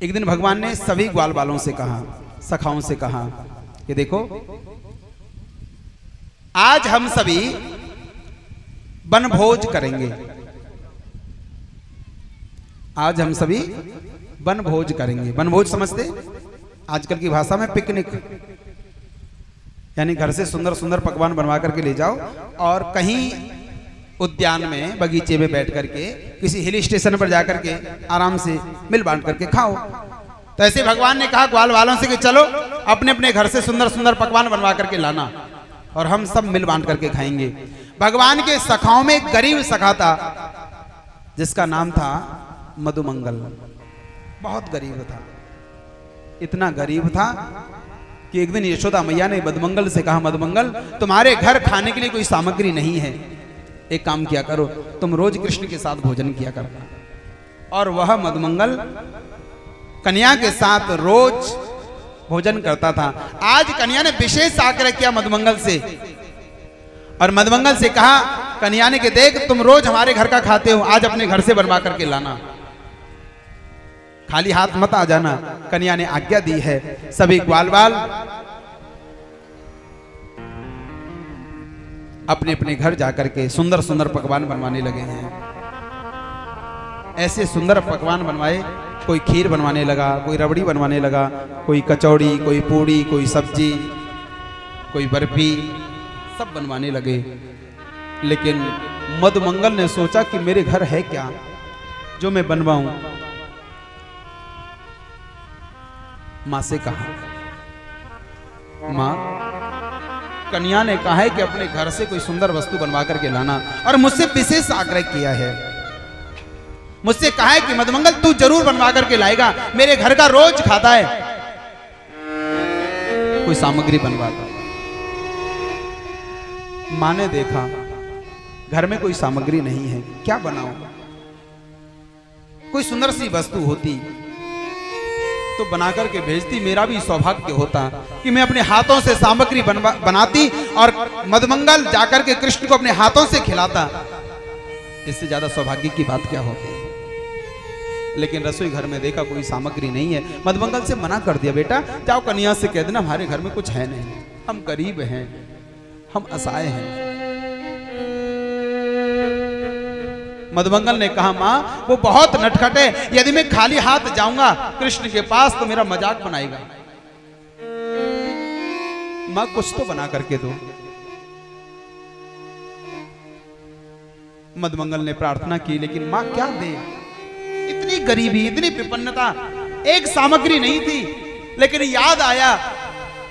एक दिन भगवान ने सभी ग्वाल बालों से कहा, सखाओं से कहा कि देखो आज हम सभी वनभोज करेंगे, आज हम सभी वनभोज करेंगे। वनभोज समझते आजकल की भाषा में पिकनिक, यानी घर से सुंदर सुंदर पकवान बनवा करके ले जाओ और कहीं उद्यान में बगीचे में बैठ करके किसी हिल स्टेशन पर जाकर के आराम से मिल बांट करके खाओ। तो ऐसे भगवान ने कहा ग्वाल वालों से कि चलो अपने अपने घर से सुंदर सुंदर पकवान बनवा करके लाना और हम सब मिल बांट करके खाएंगे। भगवान के सखाओं में एक गरीब सखा था जिसका नाम था मधुमंगल। बहुत गरीब था, इतना गरीब था कि एक दिन यशोदा मैया ने मधुमंगल से कहा, मधुमंगल तुम्हारे घर खाने के लिए कोई सामग्री नहीं है, एक काम किया करो, तुम रोज कृष्ण के साथ भोजन किया करना। और वह मधुमंगल कन्या के साथ रोज भोजन करता था। आज कन्या ने विशेष आग्रह किया मधुमंगल से और मधुमंगल से कहा, कन्या ने कि देख तुम रोज हमारे घर का खाते हो, आज अपने घर से बनवा करके लाना, खाली हाथ मत आ जाना। कन्या ने आज्ञा दी है। सभी ग्वाल बाल अपने अपने घर जाकर के सुंदर सुंदर पकवान बनवाने लगे हैं। ऐसे सुंदर पकवान बनवाए, कोई खीर बनवाने लगा, कोई रबड़ी बनवाने लगा, कोई कचौड़ी, कोई पूड़ी, कोई सब्जी, कोई बर्फी, सब बनवाने लगे। लेकिन मधुमंगल ने सोचा कि मेरे घर है क्या जो मैं बनवाऊं। मां से कहा, मां कन्या ने कहा है कि अपने घर से कोई सुंदर वस्तु बनवा करके लाना और मुझसे विशेष आग्रह किया है, मुझसे कहा है कि मधुमंगल तू जरूर बनवा करके लाएगा, मेरे घर का रोज खाता है, कोई सामग्री बनवाता। मां ने देखा घर में कोई सामग्री नहीं है, क्या बनाऊं, कोई सुंदर सी वस्तु होती तो बना करके भेजती, मेरा भी सौभाग्य होता कि मैं अपने हाथों से सामग्री बनाती और मधुमंगल जाकर के कृष्ण को अपने हाथों से खिलाता। इससे ज्यादा सौभाग्य की बात क्या होती। लेकिन रसोई घर में देखा कोई सामग्री नहीं है। मधुमंगल से मना कर दिया, बेटा जाओ कन्या से कह देना हमारे घर में कुछ है नहीं, हम गरीब हैं, हम असहाय हैं। मधुमंगल ने कहा, मां वो बहुत नटखट है, यदि मैं खाली हाथ जाऊंगा कृष्ण के पास तो मेरा मजाक बनाएगा, मां कुछ तो बना करके दो। मधुमंगल ने प्रार्थना की, लेकिन मां क्या दे, इतनी गरीबी, इतनी विपन्नता, एक सामग्री नहीं थी। लेकिन याद आया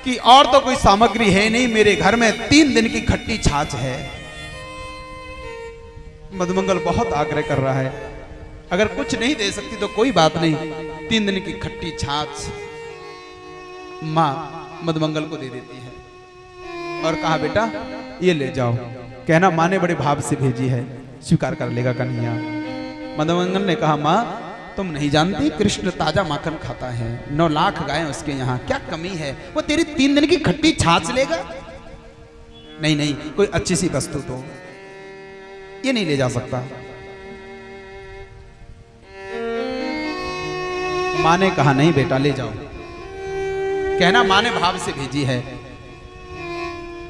कि और तो कोई सामग्री है नहीं, मेरे घर में 3 दिन की खट्टी छाछ है। मधुमंगल बहुत आग्रह कर रहा है, अगर कुछ नहीं दे सकती तो कोई बात नहीं, 3 दिन की खट्टी छाछ मां मधुमंगल को दे देती है और कहा, बेटा ये ले जाओ, कहना मां ने बड़े भाव से भेजी है, स्वीकार कर लेगा कन्हैया। मधुमंगल ने कहा, मां तुम नहीं जानती कृष्ण ताजा माखन खाता है, 9 लाख गाय उसके यहाँ, क्या कमी है, वो तेरी 3 दिन की खट्टी छाछ लेगा। नहीं नहीं, कोई अच्छी सी वस्तु तो, ये नहीं ले जा सकता। मां ने कहा, नहीं बेटा ले जाओ, कहना मां ने भाव से भेजी है।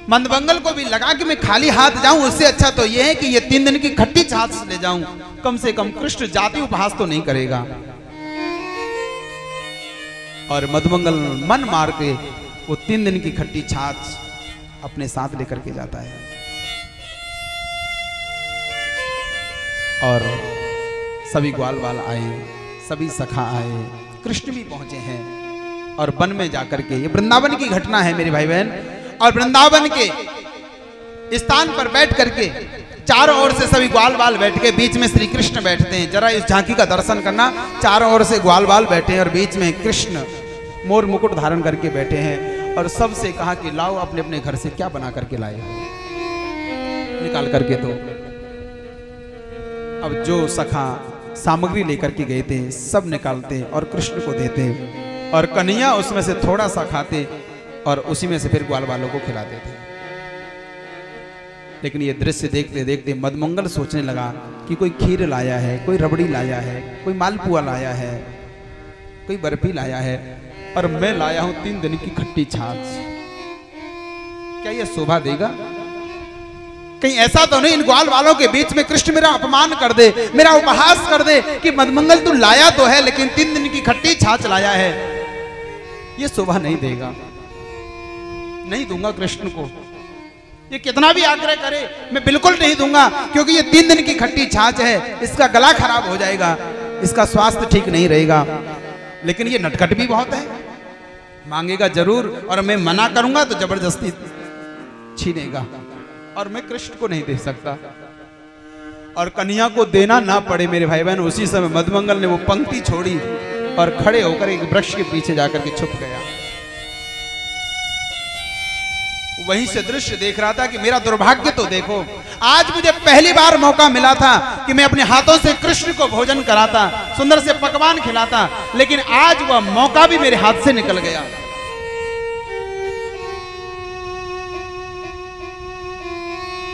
मधुमंगल को भी लगा कि मैं खाली हाथ जाऊं, उससे अच्छा तो यह है कि ये 3 दिन की खट्टी छाछ ले जाऊं, कम से कम कृष्ण जाति उपहास तो नहीं करेगा। और मधुमंगल मन मार के वो 3 दिन की खट्टी छाछ अपने साथ लेकर के जाता है। और सभी ग्वाल बाल आए, सभी सखा आए, कृष्ण भी पहुंचे हैं और वन में जाकर के, ये वृंदावन की घटना है मेरे भाई बहन, और वृंदावन के स्थान पर बैठ करके चारों ओर से सभी ग्वाल बाल बैठ के, बीच में श्री कृष्ण बैठते हैं। जरा इस झांकी का दर्शन करना, चारों ओर से ग्वाल बाल बैठे हैं और बीच में कृष्ण मोर मुकुट धारण करके बैठे हैं और सबसे कहा कि लाओ अपने अपने घर से क्या बना करके लाए, निकाल करके दो। अब जो सखा सामग्री लेकर के गए थे सब निकालते और कृष्ण को देते और कन्हैया उसमें से थोड़ा सा खाते और उसी में से फिर ग्वाल वालों को खिलाते थे। लेकिन ये दृश्य देखते देखते मधुमंगल सोचने लगा कि कोई खीर लाया है, कोई रबड़ी लाया है, कोई मालपुआ लाया है, कोई बर्फी लाया है और मैं लाया हूं 3 दिन की खट्टी छाछ। क्या ये शोभा देगा? कहीं ऐसा तो नहीं इन ग्वाल वालों के बीच में कृष्ण मेरा अपमान कर दे, मेरा उपहास कर दे कि मदमंगल तू लाया तो है लेकिन 3 दिन की खट्टी छाछ लाया है। ये शोभा नहीं देगा, नहीं दूंगा कृष्ण को। ये कितना भी आग्रह करे मैं बिल्कुल नहीं दूंगा, क्योंकि ये 3 दिन की खट्टी छाछ है, इसका गला खराब हो जाएगा, इसका स्वास्थ्य ठीक नहीं रहेगा। लेकिन ये नटखट भी बहुत है, मांगेगा जरूर और मैं मना करूंगा तो जबरदस्ती छीनेगा और मैं कृष्ण को नहीं दे सकता। और कन्या को देना ना पड़े मेरे भाई बहन, उसी समय मदमंगल ने वो पंक्ति छोड़ी और खड़े होकर एक वृक्ष के पीछे जाकर के छुप गया। वहीं से दृश्य देख रहा था कि मेरा दुर्भाग्य तो देखो, आज मुझे पहली बार मौका मिला था कि मैं अपने हाथों से कृष्ण को भोजन कराता, सुंदर से पकवान खिलाता, लेकिन आज वह मौका भी मेरे हाथ से निकल गया।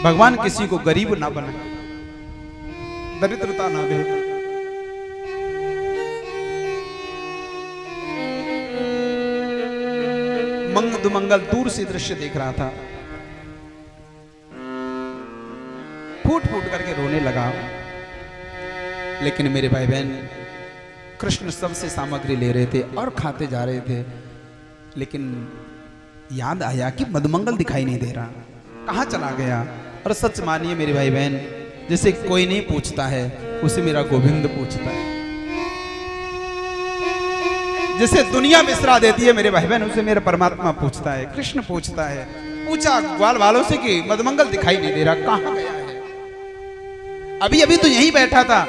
भगवान किसी को गरीब ना बनाए, दरिद्रता ना दे। मंगल दूर से दृश्य देख रहा था, फूट फूट करके रोने लगा। लेकिन मेरे भाई बहन कृष्ण सबसे सामग्री ले रहे थे और खाते जा रहे थे, लेकिन याद आया कि मदमंगल दिखाई नहीं दे रहा, कहां चला गया। और सच मानिए मेरे भाई बहन, जिसे कोई नहीं पूछता है उसे मेरा गोविंद पूछता है, जिसे दुनिया बिसरा देती है मेरे भाई बहन उसे मेरा परमात्मा पूछता है, कृष्ण पूछता है। पूछा ग्वाल वालों से कि मदमंगल दिखाई नहीं दे रहा, कहां गया है? अभी अभी तो यहीं बैठा था।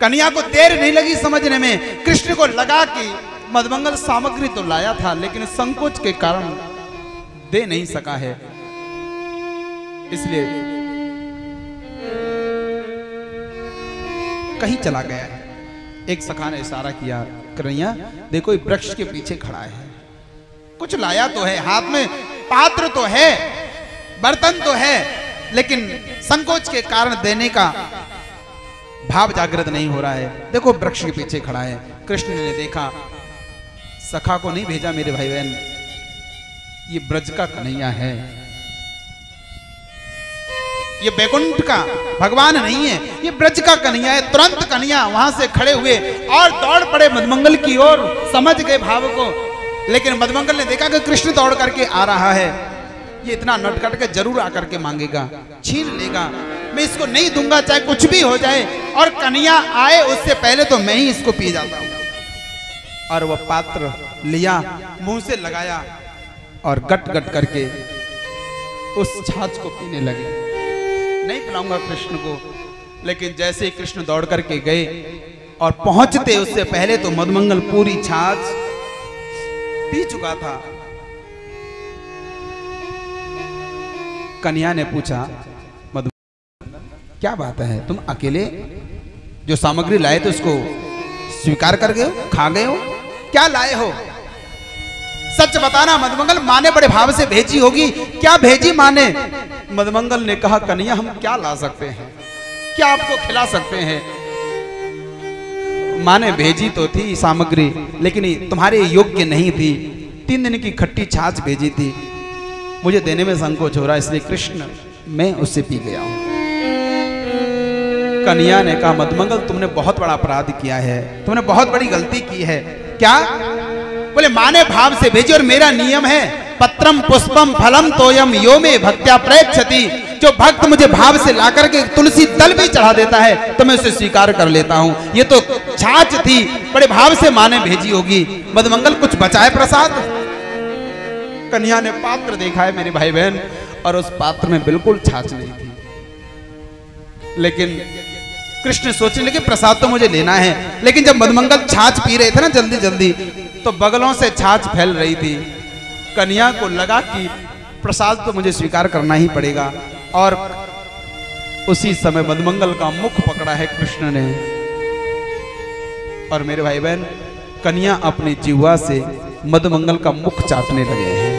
कन्या को देर नहीं लगी समझने में, कृष्ण को लगा कि मदमंगल सामग्री तो लाया था लेकिन संकोच के कारण दे नहीं सका है, इसलिए कहीं चला गया है। एक सखा ने इशारा किया, कन्हैया देखो ये वृक्ष के पीछे खड़ा है, कुछ लाया तो है, हाथ में पात्र तो है, बर्तन तो है, लेकिन संकोच के कारण देने का भाव जागृत नहीं हो रहा है। देखो वृक्ष के पीछे खड़ा है। कृष्ण ने देखा, सखा को नहीं भेजा मेरे भाई बहन, ये ब्रज का कन्हैया है, ये बैकुंठ का भगवान नहीं है, ये ब्रज का कन्हैया है। तुरंत कन्हैया वहां से खड़े हुए और दौड़ पड़े मदमंगल की ओर, समझ गए भाव को। लेकिन मदमंगल ने देखा कि कृष्ण दौड़ करके आ रहा है, ये इतना नटखट के जरूर आकर के मांगेगा, छीन लेगा, मैं इसको नहीं दूंगा चाहे कुछ भी हो जाए, और कन्हैया आए उससे पहले तो मैं ही इसको पी जाता हूं। और वह पात्र लिया, मुंह से लगाया और गट गट करके उस छाछ को पीने लगे। नहीं पिलाऊंगा कृष्ण को, लेकिन जैसे ही कृष्ण दौड़ करके गए और पहुंचते उससे पहले तो मदमंगल पूरी छाछ पी चुका था। कन्या ने पूछा, मदमंगल क्या बात है, तुम अकेले जो सामग्री लाए थे उसको स्वीकार कर गए हो, खा गए हो, क्या लाए हो? सच बताना मदमंगल, माँ ने बड़े भाव से भेजी होगी, क्या भेजी माँ ने? मदमंगल ने कहा, कन्हैया हम क्या ला सकते हैं, क्या आपको खिला सकते हैं? माँ ने भेजी तो थी सामग्री, लेकिन तुम्हारे योग्य नहीं थी, 3 दिन की खट्टी छाछ भेजी थी, मुझे देने में संकोच हो रहा, इसलिए कृष्ण मैं उससे पी गया हूं। कन्हैया ने कहा, मदमंगल तुमने बहुत बड़ा अपराध किया है, तुमने बहुत बड़ी गलती की है। क्या? बोले माँ ने भाव से भेजी और मेरा नियम है, पत्रम पुष्पम फलम तोयम यो में भक्त्या प्रेक्षति, जो भक्त मुझे भाव से लाकर के तुलसी दल भी चढ़ा देता है तो मैं उसे स्वीकार कर लेता हूं। ये तो छाछ थी, बड़े भाव से माँ ने भेजी होगी, मदमंगल कुछ बचाए प्रसाद। कन्हैया ने पात्र देखा है मेरे भाई बहन, और उस पात्र में बिल्कुल छाछ नहीं थी। लेकिन कृष्ण सोचने लगे प्रसाद तो मुझे लेना है, लेकिन जब मदमंगल छाछ पी रहे थे ना जल्दी जल्दी, तो बगलों से छाछ फैल रही थी। कन्हैया को लगा कि प्रसाद तो मुझे स्वीकार करना ही पड़ेगा, और उसी समय मदमंगल का मुख पकड़ा है कृष्ण ने। और मेरे भाई बहन, कन्हैया अपनी जिह्वा से मदमंगल का मुख चाटने लगे हैं।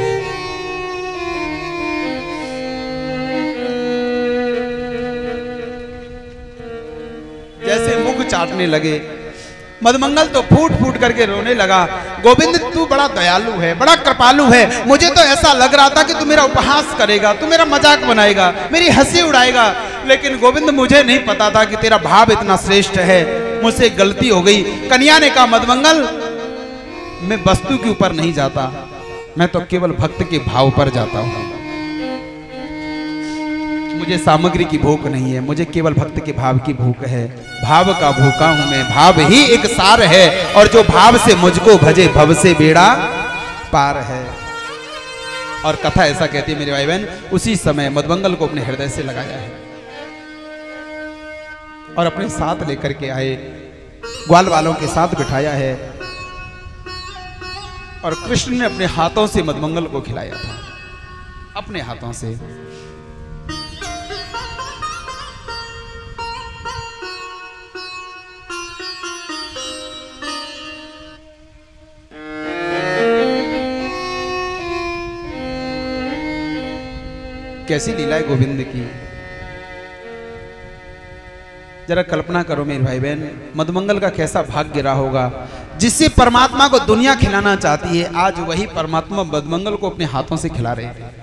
जैसे मुख चाटने लगे, मदमंगल तो फूट फूट करके रोने लगा। गोविंद तू बड़ा दयालु है, बड़ा कृपालु है, मुझे तो ऐसा लग रहा था कि तू मेरा उपहास करेगा, तू मेरा मजाक बनाएगा, मेरी हंसी उड़ाएगा, लेकिन गोविंद मुझे नहीं पता था कि तेरा भाव इतना श्रेष्ठ है, मुझसे गलती हो गई। कन्या ने कहा मदमंगल मैं वस्तु के ऊपर नहीं जाता, मैं तो केवल भक्त के भाव पर जाता हूं। मुझे सामग्री की भूख नहीं है, मुझे केवल भक्त के भाव की भूख है। भाव का भूखा हूं मैं, भाव ही एक सार है, और जो भाव से मुझको भजे भव से बेड़ा पार है। और कथा ऐसा कहती है मेरे भाई बहन, उसी समय मदमंगल को अपने हृदय से लगाया है और अपने साथ लेकर के आए, ग्वाल वालों के साथ बिठाया है, और कृष्ण ने अपने हाथों से मदमंगल को खिलाया था, अपने हाथों से। कैसी लीला है गोविंद की, जरा कल्पना करो मेरे भाई बहन, मदमंगल का कैसा भाग्य रहा होगा, जिससे परमात्मा को दुनिया खिलाना चाहती है, आज वही परमात्मा मदमंगल को अपने हाथों से खिला रहे हैं।